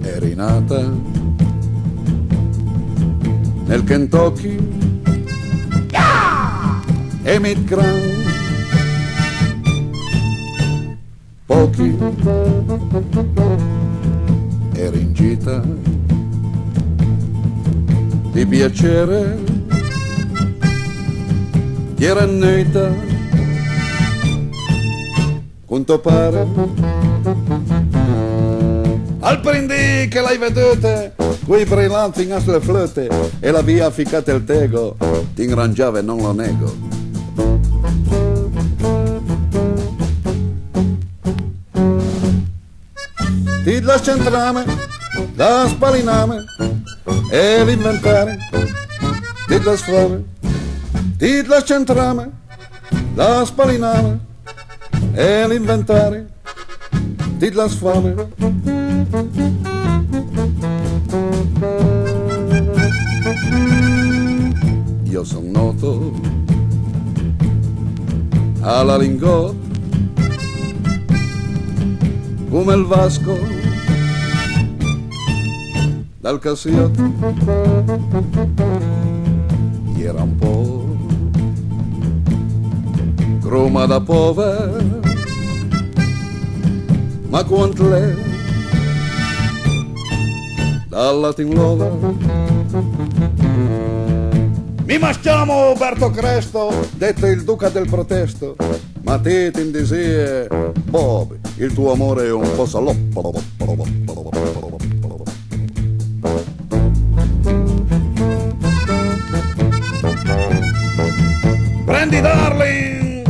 Eri nata nel Kentucky e Mid Grand. Pochi eri in gita di piacere, ti era neta, quanto pare. Al prendì che l'hai vedute, quei brillanti in le flöte, e la via ficcata il tego, ti ingrangiava e non lo nego. Ti la centrame, la spaliname, e l'inventare, ti la sfame, ti la centrame, la spaliname, e l'inventare, ti la sfame. Io son noto alla Lingotto come il Vasco dal Cassiotto. Era un po' croma da povera, ma quanto lei dal Latin Lover. Mi masciamo Berto Cresto, detto il duca del protesto, ma te ti indisie, Bob, il tuo amore è un po' saloppo. Prendi darling,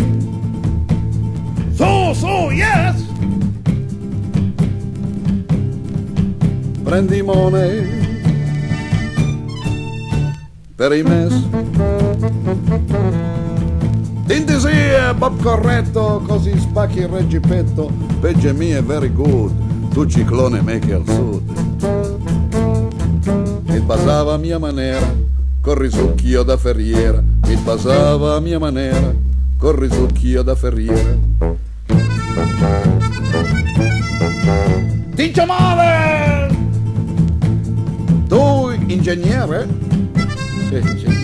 so, yes. Prendi money per i mes. Tindisie, Bob corretto, così spacchi il reggipetto. Peggio mie very good, tu ciclone me che al sud. Mi basava a mia maniera, con risucchio da ferriera. Mi basava a mia maniera, con risucchio da ferriera. Tincio male! Tu ingegnere? Sì, ingegnere.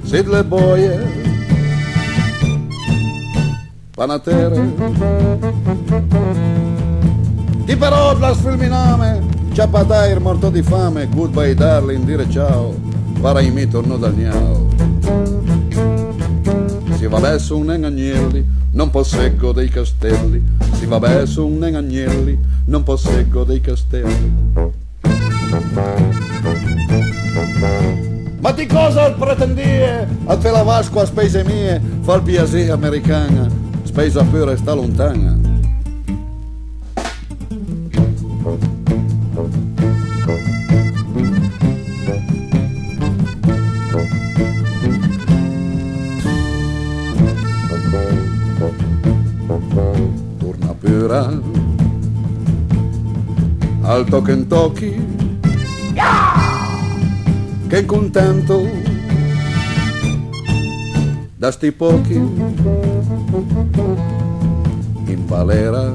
Sid le boie, panatere. Ti però la sfilminame, ciapatair morto di fame, goodbye darling, dire ciao, para mi torno dal gnao. Si va verso un Agnelli, non posseggo dei castelli, si va verso un Agnelli, non posseggo dei castelli. Ma di cosa pretendie? A te la Vasco a spese mie, fa il piacere americana, spesa pure sta lontana. Torna pure al Kentucky, che contento da sti pochi in Valera.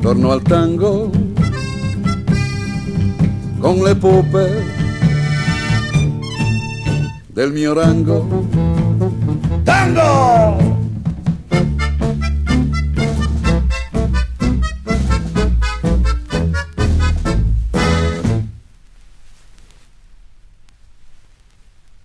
Torno al tango con le pope del mio rango.